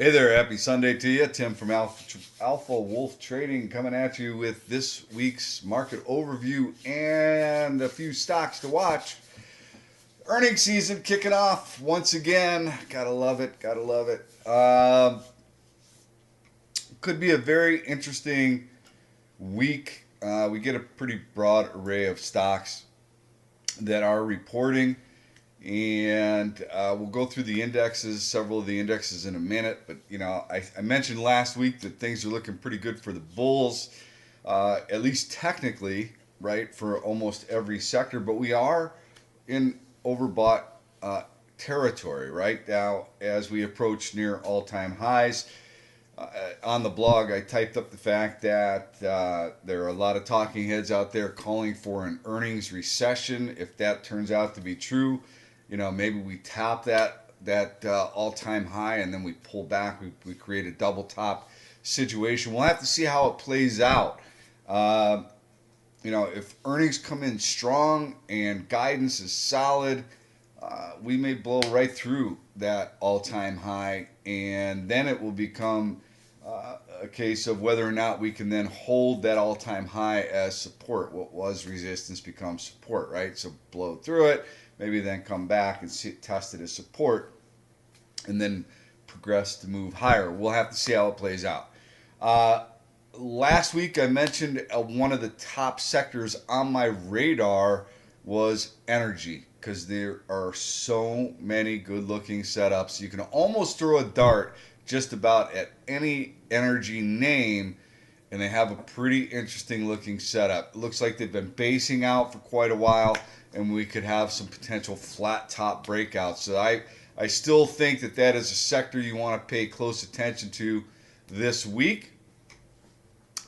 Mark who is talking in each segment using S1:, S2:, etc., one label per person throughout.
S1: Hey there, happy Sunday to you. Tim from Alpha Wolf Trading coming at you with this week's market overview and a few stocks to watch. Earnings season kicking off once again. Gotta love it, gotta love it. Could be a very interesting week. We get a pretty broad array of stocks that are reporting. And we'll go through the indexes, several of the indexes in a minute. But, I mentioned last week that things are looking pretty good for the bulls, at least technically, right, for almost every sector. But we are in overbought territory right now as we approach near all-time highs. On the blog, I typed up the fact that there are a lot of talking heads out there calling for an earnings recession. If that turns out to be true, maybe we tap that all-time high and then we pull back. We create a double top situation. We'll have to see how it plays out. If earnings come in strong and guidance is solid, we may blow right through that all-time high, and then it will become a case of whether or not we can then hold that all-time high as support. What was resistance becomes support, right? So blow through it, maybe then come back and test it as support, and then progress to move higher. We'll have to see how it plays out. Last week I mentioned one of the top sectors on my radar was energy, because there are so many good-looking setups. You can almost throw a dart just about at any energy name, and they have a pretty interesting looking setup. It looks like they've been basing out for quite a while, and we could have some potential flat top breakouts. So I still think that is a sector you want to pay close attention to this week.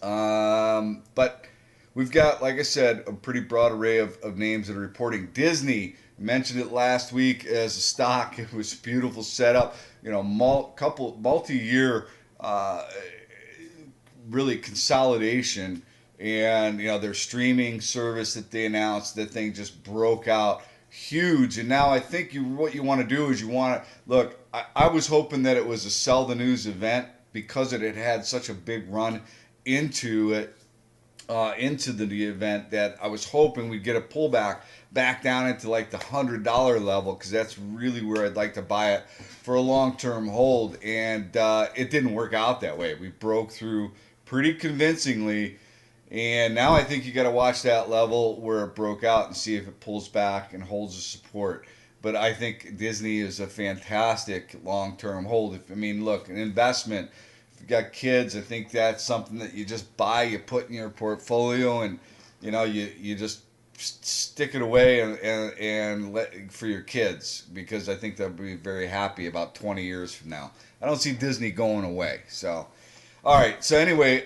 S1: But we've got, like I said, a pretty broad array of names that are reporting. Disney, mentioned it last week as a stock. It was a beautiful setup. Multi-year really consolidation, and their streaming service that they announced, that thing just broke out huge. And now I think what you want to do is you want to look. I was hoping that it was a sell the news event because it had had such a big run into it. Into the event, that I was hoping we'd get a pullback back down into like the $100 level, because that's really where I'd like to buy it for a long-term hold, and it didn't work out that way. We broke through pretty convincingly, and now I think you got to watch that level where it broke out and see if it pulls back and holds the support. But I think Disney is a fantastic long-term hold. Look, an investment. You got kids, I think that's something that you just buy, you put in your portfolio, and you just stick it away and let for your kids, because I think they'll be very happy about 20 years from now. I don't see Disney going away. So, all right. So anyway,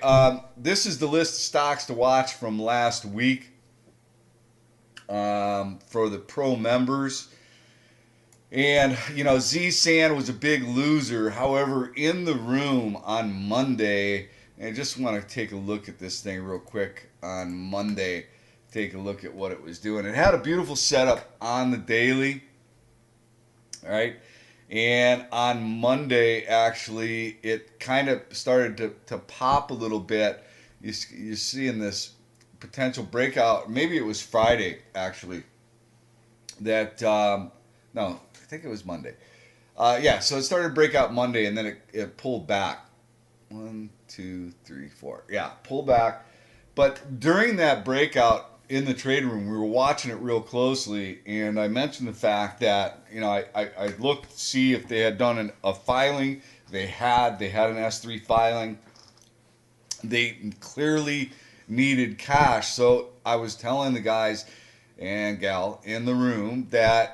S1: this is the list of stocks to watch from last week for the pro members. And, Z-San was a big loser. However, in the room on Monday, and I just want to take a look at this thing real quick on Monday, take a look at what it was doing. It had a beautiful setup on the daily, all right? And on Monday, actually, it kind of started to pop a little bit. You're seeing this potential breakout. Maybe it was Friday, actually, that... no, I think it was Monday. So it started to break out Monday, and then it pulled back. 1, 2, 3, 4. Yeah, pulled back. But during that breakout in the trade room, we were watching it real closely, and I mentioned the fact that I looked to see if they had done a filing. They had an S3 filing. They clearly needed cash, so I was telling the guys and gal in the room that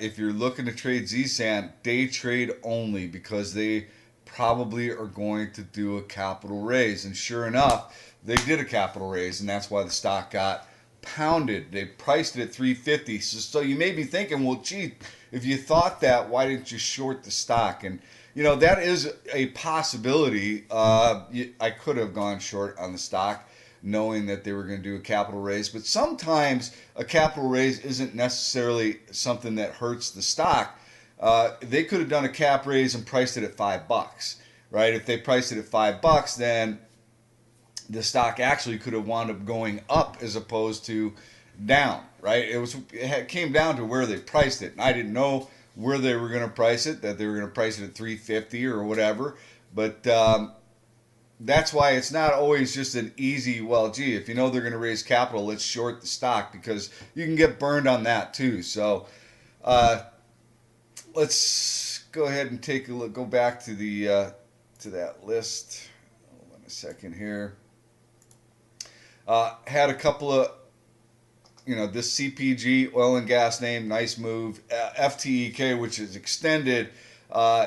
S1: if you're looking to trade Z-San, day trade only, because they probably are going to do a capital raise. And sure enough, they did a capital raise, and that's why the stock got pounded. They priced it at 350. So you may be thinking, well, gee, if you thought that, why didn't you short the stock? And that is a possibility. I could have gone short on the stock, knowing that they were going to do a capital raise. But sometimes a capital raise isn't necessarily something that hurts the stock. They could have done a cap raise and priced it at $5, right? If they priced it at $5, then the stock actually could have wound up going up as opposed to down, right? It came down to where they priced it, and I didn't know where they were going to price it, that they were going to price it at 350 or whatever. But that's why it's not always just an easy, well, gee, if you know they're going to raise capital, let's short the stock, because you can get burned on that too. So let's go ahead and take a look. Go back to the to that list. Hold on a second here. Had a couple of, this CPG oil and gas name, nice move. FTEK, which is extended,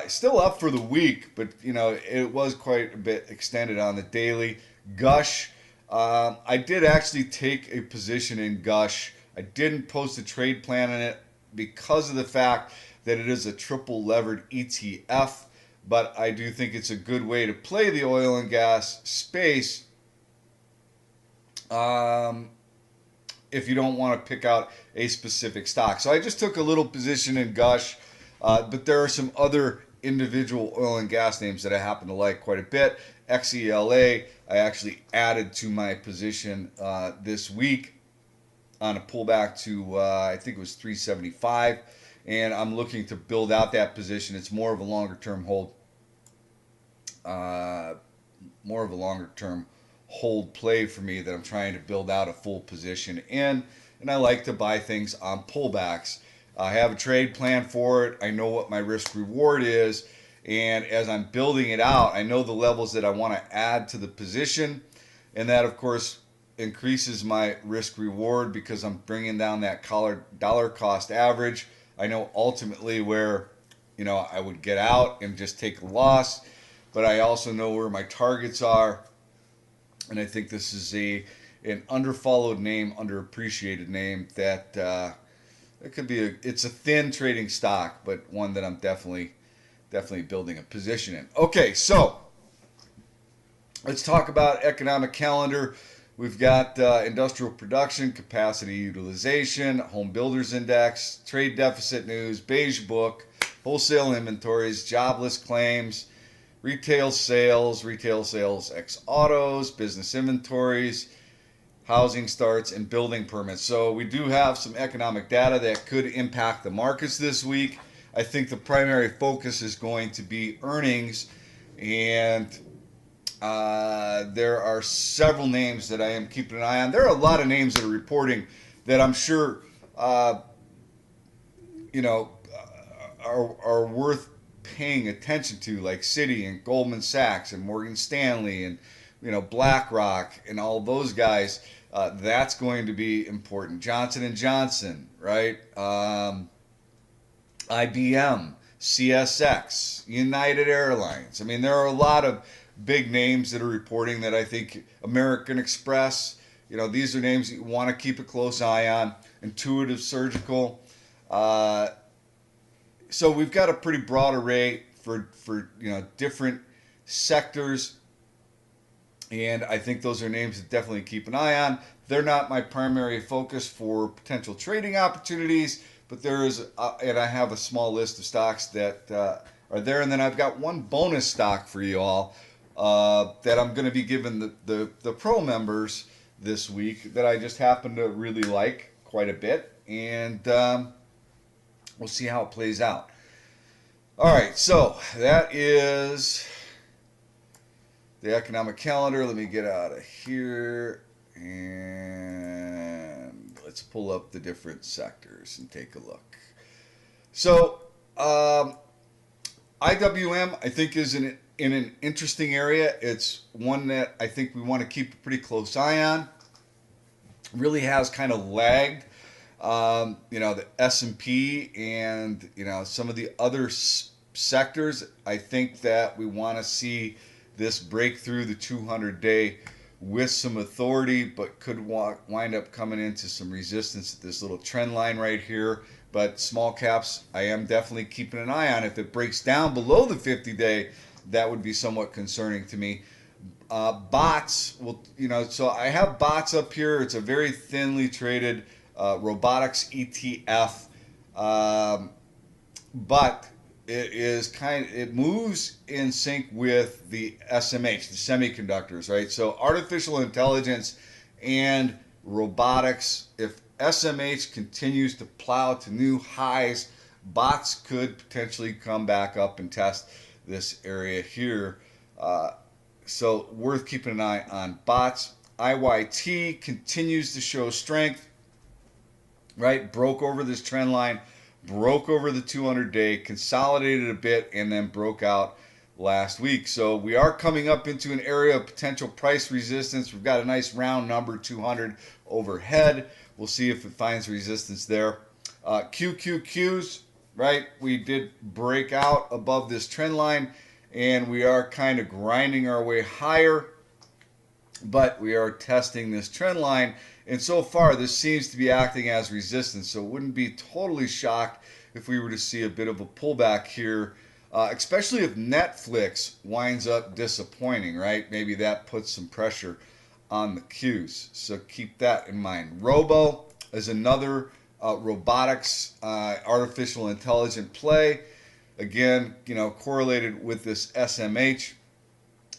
S1: still up for the week, but it was quite a bit extended on the daily. Gush, I did actually take a position in Gush. I didn't post a trade plan in it because of the fact that it is a triple levered ETF, but I do think it's a good way to play the oil and gas space. If you don't want to pick out a specific stock. So I just took a little position in Gush, but there are some other individual oil and gas names that I happen to like quite a bit. XELA, I actually added to my position this week on a pullback to, I think it was 375, and I'm looking to build out that position. It's more of a longer term hold. Hold play for me that I'm trying to build out a full position in, and I like to buy things on pullbacks. I have a trade plan for it. I know what my risk reward is, and as I'm building it out, I know the levels that I want to add to the position, and that of course increases my risk reward because I'm bringing down that dollar cost average. I know ultimately where I would get out and just take a loss, but I also know where my targets are. And I think this is an underfollowed name, underappreciated name that it could be it's a thin trading stock, but one that I'm definitely building a position in. Okay, so let's talk about economic calendar. We've got industrial production, capacity utilization, home builders index, trade deficit news, beige book, wholesale inventories, jobless claims, retail sales ex autos, business inventories, housing starts, and building permits. So we do have some economic data that could impact the markets this week. I think the primary focus is going to be earnings, and there are several names that I am keeping an eye on. There are a lot of names that are reporting that I'm sure are worth paying attention to, like Citi and Goldman Sachs and Morgan Stanley and BlackRock and all those guys. That's going to be important. Johnson & Johnson, right? IBM, CSX, United Airlines. I mean, there are a lot of big names that are reporting that I think. American Express, these are names that you want to keep a close eye on. Intuitive Surgical. So we've got a pretty broad array for different sectors, and I think those are names to definitely keep an eye on. They're not my primary focus for potential trading opportunities, but there is, and I have a small list of stocks that are there, and then I've got one bonus stock for you all that I'm going to be giving the pro members this week that I just happen to really like quite a bit, and we'll see how it plays out. All right, so that is the economic calendar. Let me get out of here and let's pull up the different sectors and take a look. So IWM, I think, is in an interesting area. It's one that I think we want to keep a pretty close eye on. Really has kind of lagged the S&P and some of the other sectors. I think that we want to see this break through the 200-day with some authority, but could wind up coming into some resistance at this little trend line right here. But small caps, I am definitely keeping an eye on. If it breaks down below the 50-day, that would be somewhat concerning to me. Bots will, so I have bots up here. It's a very thinly traded robotics ETF, but it moves in sync with the SMH, the semiconductors, right? So artificial intelligence and robotics. If SMH continues to plow to new highs, bots could potentially come back up and test this area here. So worth keeping an eye on bots. IYT continues to show strength, right? Broke over this trend line, broke over the 200-day, consolidated a bit, and then broke out last week. So we are coming up into an area of potential price resistance. We've got a nice round number, 200 overhead. We'll see if it finds resistance there. QQQs, right? We did break out above this trend line, and we are kind of grinding our way higher, but we are testing this trend line, and so far this seems to be acting as resistance. So wouldn't be totally shocked if we were to see a bit of a pullback here, especially if Netflix winds up disappointing, right? Maybe that puts some pressure on the Qs, so keep that in mind. Robo is another robotics, artificial intelligent play. Again, correlated with this SMH.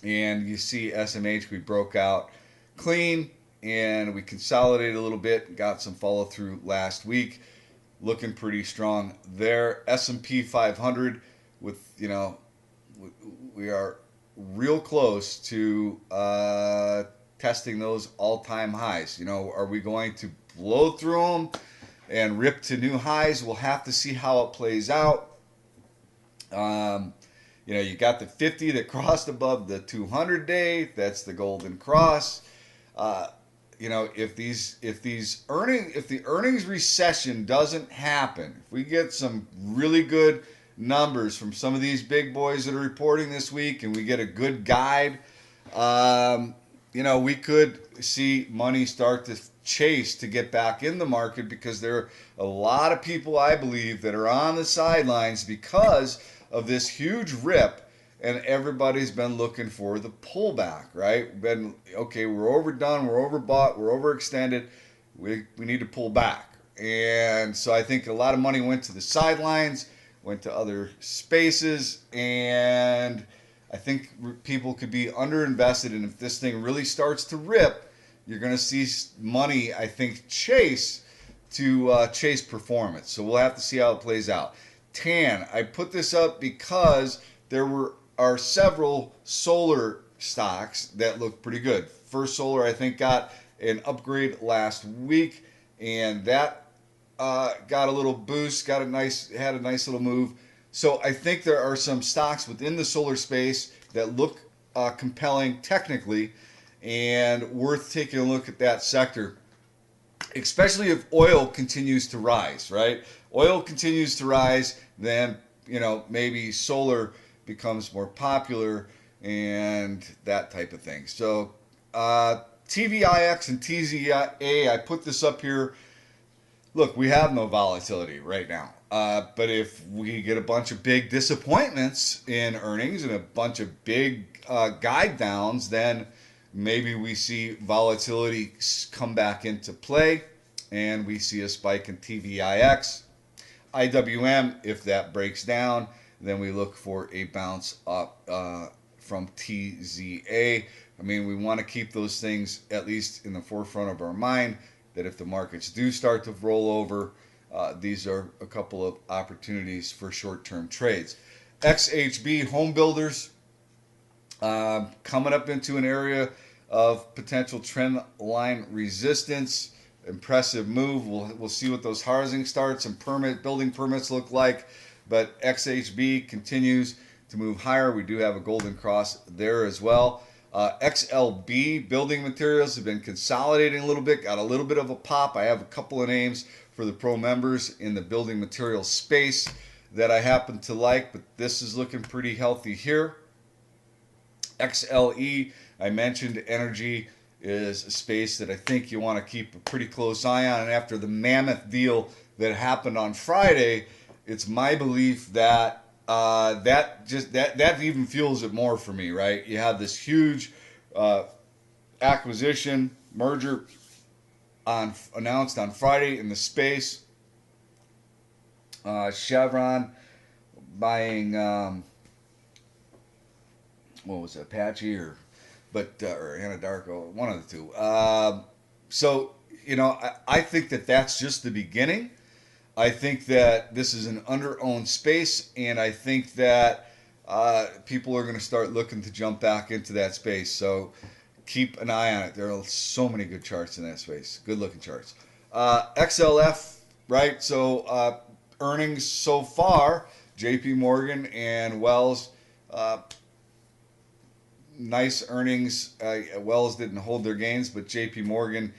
S1: And you see SMH, we broke out clean and we consolidated a little bit, got some follow through last week, looking pretty strong there. S&P 500 with, we are real close to testing those all-time highs. Are we going to blow through them and rip to new highs? We'll have to see how it plays out. You got the 50 that crossed above the 200-day. That's the golden cross. If the earnings recession doesn't happen, if we get some really good numbers from some of these big boys that are reporting this week, and we get a good guide, we could see money start to chase to get back in the market, because there are a lot of people, I believe, that are on the sidelines because of this huge rip, and everybody's been looking for the pullback, right? We're overdone, we're overbought, we're overextended, we need to pull back. And so I think a lot of money went to the sidelines, went to other spaces, and I think people could be underinvested, and if this thing really starts to rip, you're going to see money, I think, chase performance. So we'll have to see how it plays out. TAN, I put this up because there are several solar stocks that look pretty good. First Solar, I think, got an upgrade last week, and that got a little boost, had a nice little move. So I think there are some stocks within the solar space that look compelling technically and worth taking a look at that sector, especially if oil continues to rise, right? Oil continues to rise, then, maybe solar becomes more popular and that type of thing. So TVIX and TZA, I put this up here. Look, we have no volatility right now. But if we get a bunch of big disappointments in earnings and a bunch of big guide downs, then maybe we see volatility come back into play and we see a spike in TVIX. IWM, if that breaks down, then we look for a bounce up from TZA. I mean, we want to keep those things at least in the forefront of our mind, that if the markets do start to roll over, these are a couple of opportunities for short-term trades. XHB home builders coming up into an area of potential trend line resistance. Impressive move. We'll see what those housing starts and building permits look like. But XHB continues to move higher. We do have a golden cross there as well. XLB building materials have been consolidating a little bit, got a little bit of a pop. I have a couple of names for the pro members in the building materials space that I happen to like, but this is looking pretty healthy here. XLE, I mentioned energy is a space that I think you want to keep a pretty close eye on, and after the mammoth deal that happened on Friday, it's my belief that that even fuels it more for me, right? You have this huge acquisition merger announced on Friday in the space. Chevron, buying what was it, Apache or Anadarko, one of the two. So I think that that's just the beginning. I think that this is an under-owned space, and I think that people are going to start looking to jump back into that space. So keep an eye on it. There are so many good charts in that space, good-looking charts. XLF, right? So earnings so far, J.P. Morgan and Wells. Nice earnings. Wells didn't hold their gains, but J.P. Morgan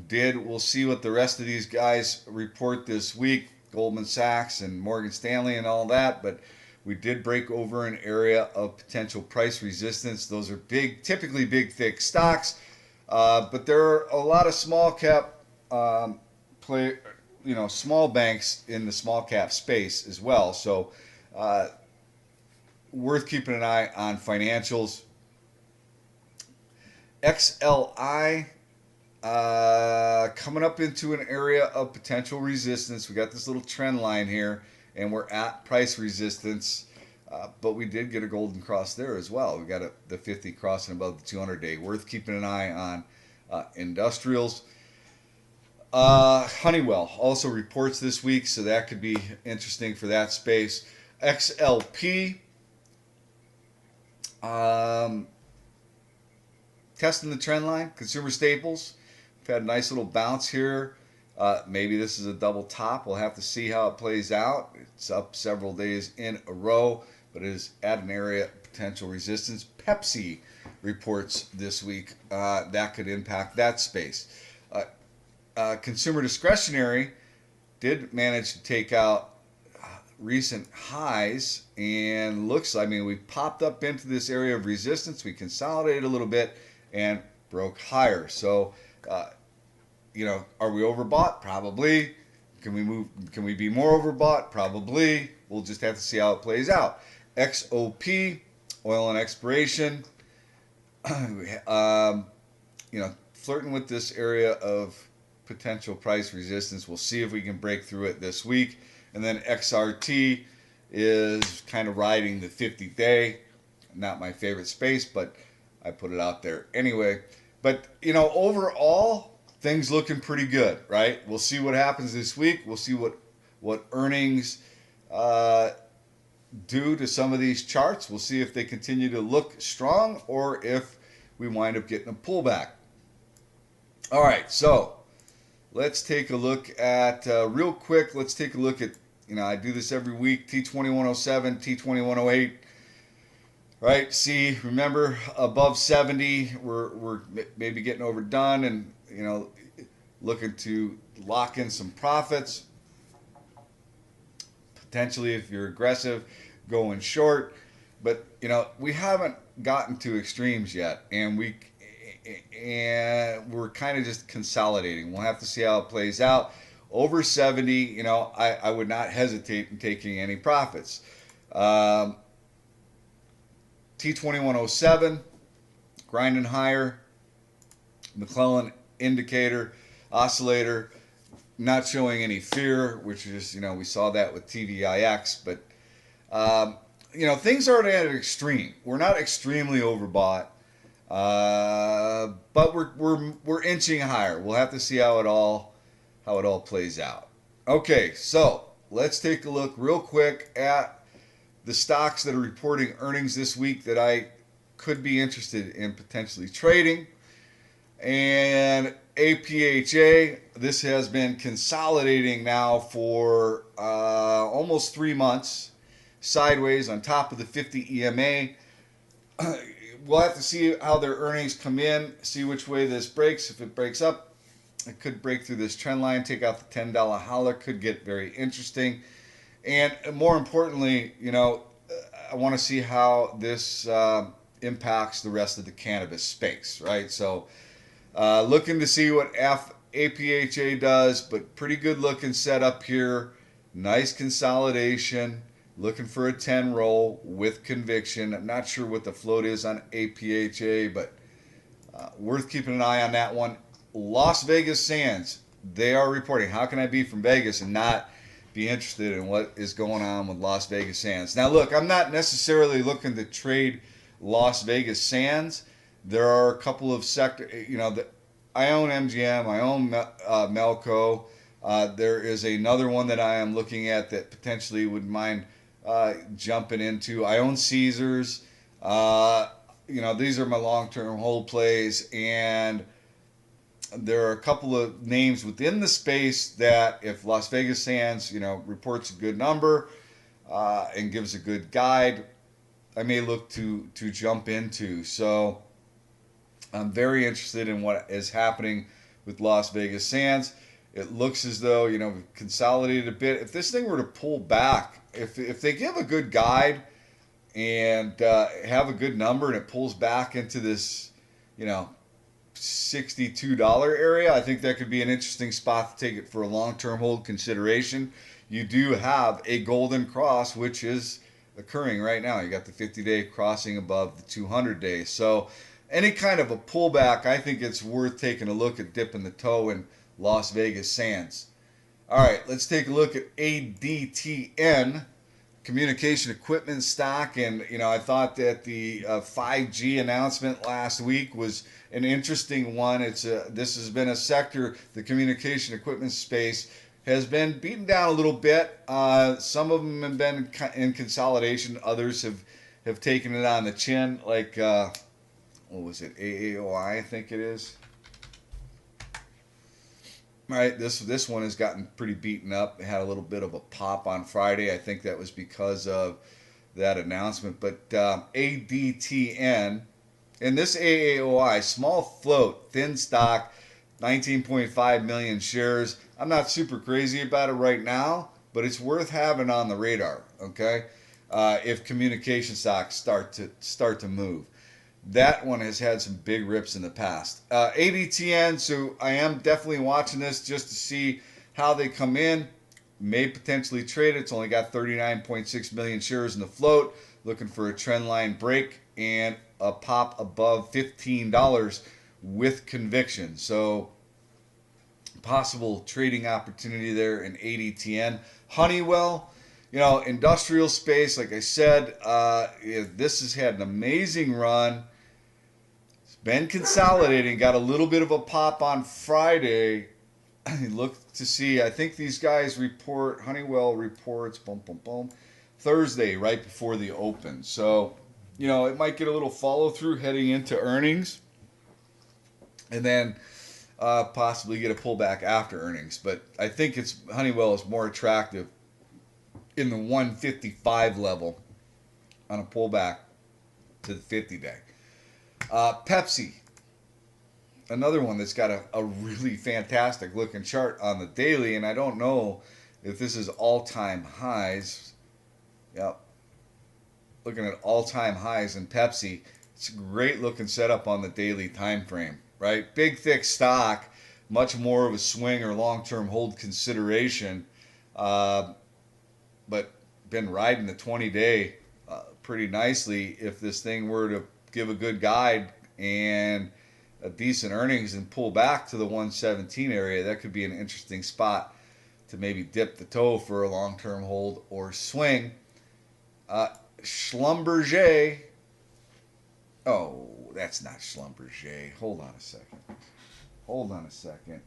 S1: did. We'll see what the rest of these guys report this week. Goldman Sachs and Morgan Stanley and all that, but we did break over an area of potential price resistance. Those are big, typically big, thick stocks, but there are a lot of small cap small banks in the small cap space as well. So worth keeping an eye on financials. XLI coming up into an area of potential resistance. We got this little trend line here, and we're at price resistance, but we did get a golden cross there as well. We got the 50 crossing above the 200-day. Worth keeping an eye on. Industrials. Honeywell also reports this week, so that could be interesting for that space. XLP. Testing the trend line, consumer staples. We've had a nice little bounce here. Maybe this is a double top. We'll have to see how it plays out. It's up several days in a row, but it is at an area of potential resistance. Pepsi reports this week. That could impact that space. Consumer discretionary did manage to take out recent highs, and we popped up into this area of resistance. We consolidated a little bit and broke higher. So, are we overbought? Probably. Can we be more overbought? Probably. We'll just have to see how it plays out. XOP, oil and exploration. Flirting with this area of potential price resistance. We'll see if we can break through it this week. And then XRT is kind of riding the 50-day. Not my favorite space, but I put it out there anyway. But, overall, things looking pretty good, right? We'll see what happens this week. We'll see what earnings do to some of these charts. We'll see if they continue to look strong or if we wind up getting a pullback. All right, so let's take a look at, real quick, let's take a look at, I do this every week, T2107, T2108, right? See, remember, above 70, we're maybe getting overdone and, looking to lock in some profits. Potentially, if you're aggressive, going short. But, we haven't gotten to extremes yet, and we're kind of just consolidating. We'll have to see how it plays out. Over 70, I would not hesitate in taking any profits. T2107, grinding higher. McClellan indicator, oscillator, not showing any fear, which is, we saw that with TVIX. But, things aren't at an extreme. We're not extremely overbought. But we're inching higher. We'll have to see how it all plays out. Okay, so let's take a look real quick at the stocks that are reporting earnings this week that I could be interested in potentially trading. And APHA, this has been consolidating now for almost 3 months, sideways on top of the 50 EMA. We'll have to see how their earnings come in, see which way this breaks. If it breaks up, it could break through this trend line, take out the $10 holler, could get very interesting. And more importantly, I want to see how this impacts the rest of the cannabis space, right? So looking to see what APHA does, but pretty good looking setup here. Nice consolidation. Looking for a 10 roll with conviction. I'm not sure what the float is on APHA, but worth keeping an eye on that one. Las Vegas Sands, they are reporting. How can I be from Vegas and not be interested in what is going on with Las Vegas Sands. Now, look, I'm not necessarily looking to trade Las Vegas Sands. There are a couple of I own MGM, I own Melco. There is another one that I am looking at that potentially would mind jumping into. I own Caesars. These are my long-term hold plays, and there are a couple of names within the space that if Las Vegas Sands, reports a good number and gives a good guide, I may look to jump into. So I'm very interested in what is happening with Las Vegas Sands. It looks as though, we've consolidated a bit. If this thing were to pull back, if they give a good guide and have a good number and it pulls back into this, $62 area, I think that could be an interesting spot to take it for a long-term hold consideration. You do have a golden cross, which is occurring right now. You got the 50-day crossing above the 200-day. So any kind of a pullback, I think it's worth taking a look at dipping the toe in Las Vegas Sands. All right, let's take a look at ADTN, communication equipment stock. And, I thought that the 5G announcement last week was an interesting one. This has been a sector, the communication equipment space, has been beaten down a little bit. Some of them have been in consolidation. Others have taken it on the chin, like, what was it, AAOI, I think it is. All right, this one has gotten pretty beaten up. It had a little bit of a pop on Friday. I think that was because of that announcement. But ADTN, and this AAOI, small float, thin stock, 19.5 million shares. I'm not super crazy about it right now, but it's worth having on the radar, okay? If communication stocks start to move. That one has had some big rips in the past. ADTN, so I am definitely watching this just to see how they come in. May potentially trade it. It's only got 39.6 million shares in the float. Looking for a trend line break and a pop above $15 with conviction. So possible trading opportunity there in ADTN. Honeywell, industrial space, like I said, this has had an amazing run. Been consolidating, got a little bit of a pop on Friday. Look to see, I think these guys report, Honeywell reports, Thursday, right before the open. So, it might get a little follow through heading into earnings, and then possibly get a pullback after earnings. But I think Honeywell is more attractive in the 155 level on a pullback to the 50-day. Pepsi, another one that's got a really fantastic looking chart on the daily, and I don't know if this is all-time highs. Yep. Looking at all-time highs in Pepsi. It's a great looking setup on the daily time frame, right? Big, thick stock, much more of a swing or long-term hold consideration, but been riding the 20-day pretty nicely. If this thing were to give a good guide and a decent earnings and pull back to the 117 area, that could be an interesting spot to maybe dip the toe for a long-term hold or swing. Schlumberger. Oh, that's not Schlumberger. Hold on a second.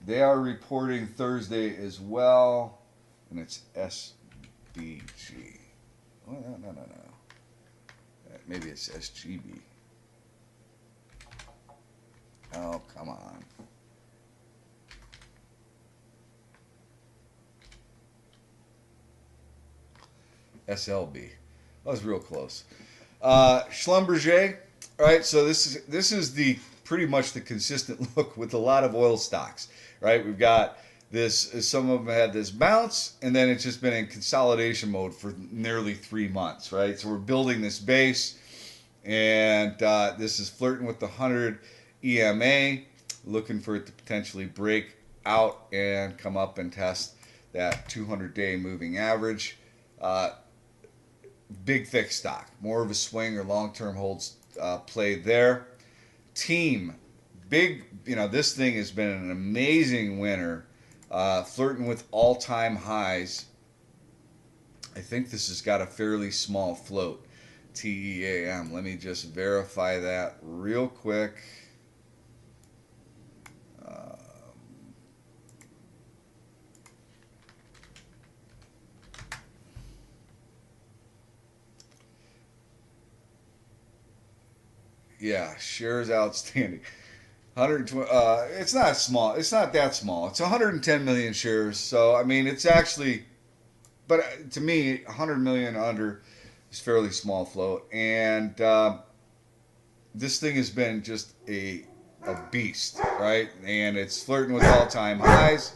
S1: They are reporting Thursday as well, and it's SBG. Oh, no. Maybe it's SGB. Oh, come on. SLB. That was real close. Schlumberger. All right, so this is the pretty much the consistent look with a lot of oil stocks, right? We've got this, some of them had this bounce, and then it's just been in consolidation mode for nearly 3 months, right? So we're building this base, and this is flirting with the 100 EMA, looking for it to potentially break out and come up and test that 200-day moving average. Big, thick stock, more of a swing or long-term holds play there. Team, big, this thing has been an amazing winner. flirting with all-time highs. I think this has got a fairly small float. TEAM. Let me just verify that real quick. Yeah, shares outstanding. 120. It's not small. It's not that small. It's 110 million shares. So I mean, it's actually, but to me, 100 million under is fairly small float, and this thing has been just a beast, right? And it's flirting with all time highs.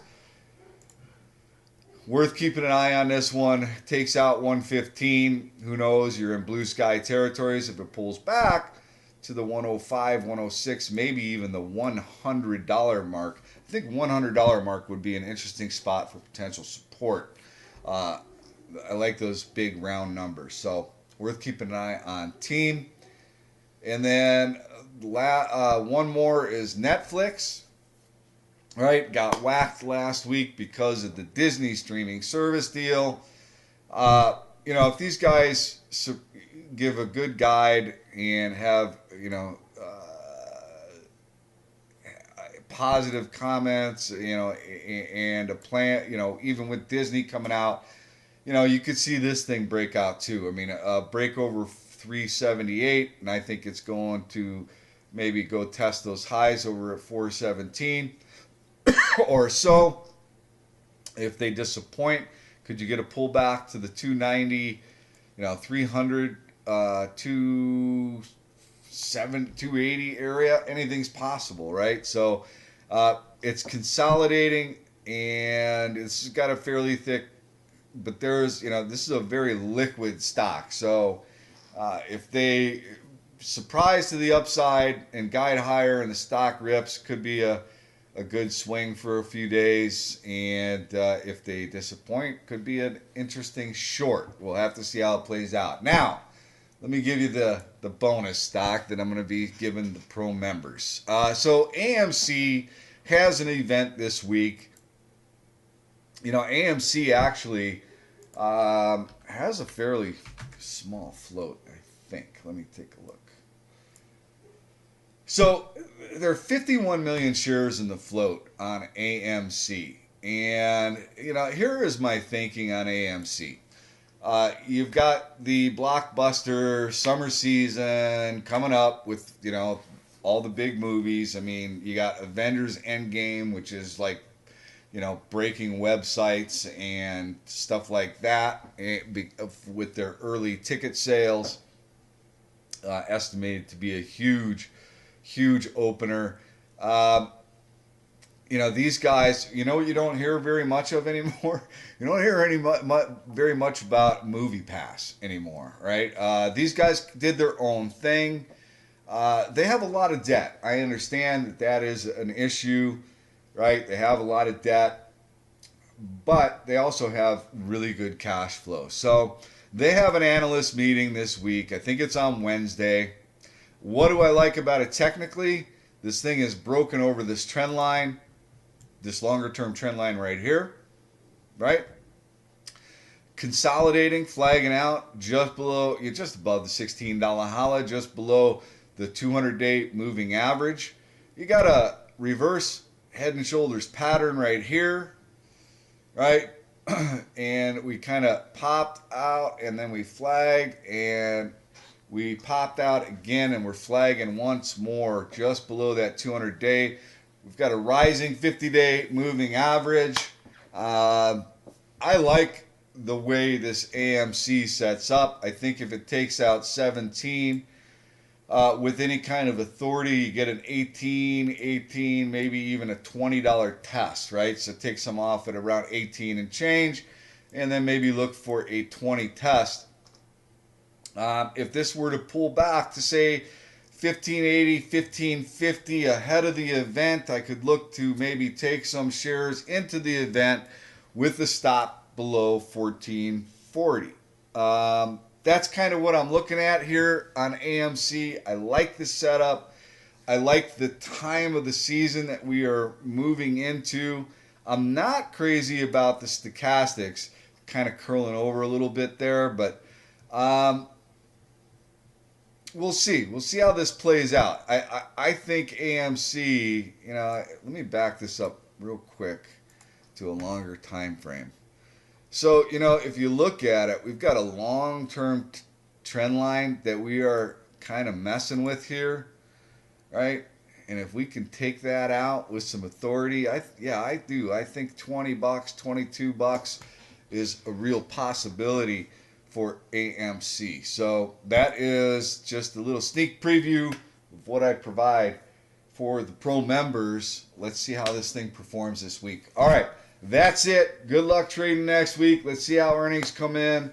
S1: Worth keeping an eye on this one. Takes out 115. Who knows? You're in blue sky territories. If it pulls back to the 105, 106, maybe even the $100 mark. I think $100 mark would be an interesting spot for potential support. I like those big round numbers. So worth keeping an eye on. Team. And then one more is Netflix. Right, got whacked last week because of the Disney streaming service deal. If these guys give a good guide and have, positive comments, and a plan, even with Disney coming out, you could see this thing break out too. I mean, break over 378, and I think it's going to maybe go test those highs over at 417 or so. If they disappoint, could you get a pullback to the 290, 300, 280 area? Anything's possible, right? So it's consolidating, and it's got a fairly thick, but this is a very liquid stock. So if they surprise to the upside and guide higher and the stock rips, could be a good swing for a few days. And if they disappoint, could be an interesting short. We'll have to see how it plays out. Now, let me give you the bonus stock that I'm going to be giving the pro members. So AMC has an event this week. AMC actually has a fairly small float, I think. Let me take a look. So there are 51 million shares in the float on AMC. And, here is my thinking on AMC. You've got the blockbuster summer season coming up with, all the big movies. I mean, you got Avengers Endgame, which is like, breaking websites and stuff like that with their early ticket sales. Estimated to be a huge opener. These guys, what you don't hear very much of anymore? You don't hear very much about Movie Pass anymore, right? These guys did their own thing. They have a lot of debt. I understand that is an issue, right? They have a lot of debt, but they also have really good cash flow. So they have an analyst meeting this week. I think it's on Wednesday. What do I like about it technically? This thing is broken over this trend line, this longer term trend line right here, right? Consolidating, flagging out just above the $16 holla, just below the 200-day moving average. You got a reverse head and shoulders pattern right here, right? And we kind of popped out, and then we flagged, and we popped out again, and we're flagging once more just below that 200-day. We've got a rising 50-day moving average. I like the way this AMC sets up. I think if it takes out 17 with any kind of authority, you get an 18, maybe even a $20 test, right? So take some off at around 18 and change, and then maybe look for a 20 test. If this were to pull back to say 1580, 1550 ahead of the event, I could look to maybe take some shares into the event with the stop below 1440. That's kind of what I'm looking at here on AMC. I like the setup. I like the time of the season that we are moving into. I'm not crazy about the stochastics kind of curling over a little bit there, but um, we'll see. We'll see how this plays out. I think AMC, let me back this up real quick to a longer time frame. So, if you look at it, we've got a long-term trend line that we are kind of messing with here, right? And if we can take that out with some authority, I do. I think $20, $22 is a real possibility for AMC. So that is just a little sneak preview of what I provide for the pro members. Let's see how this thing performs this week. All right, that's it. Good luck trading next week. Let's see how earnings come in.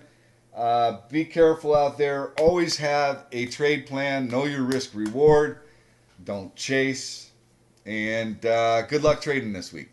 S1: Be careful out there. Always have a trade plan. Know your risk reward. Don't chase. And good luck trading this week.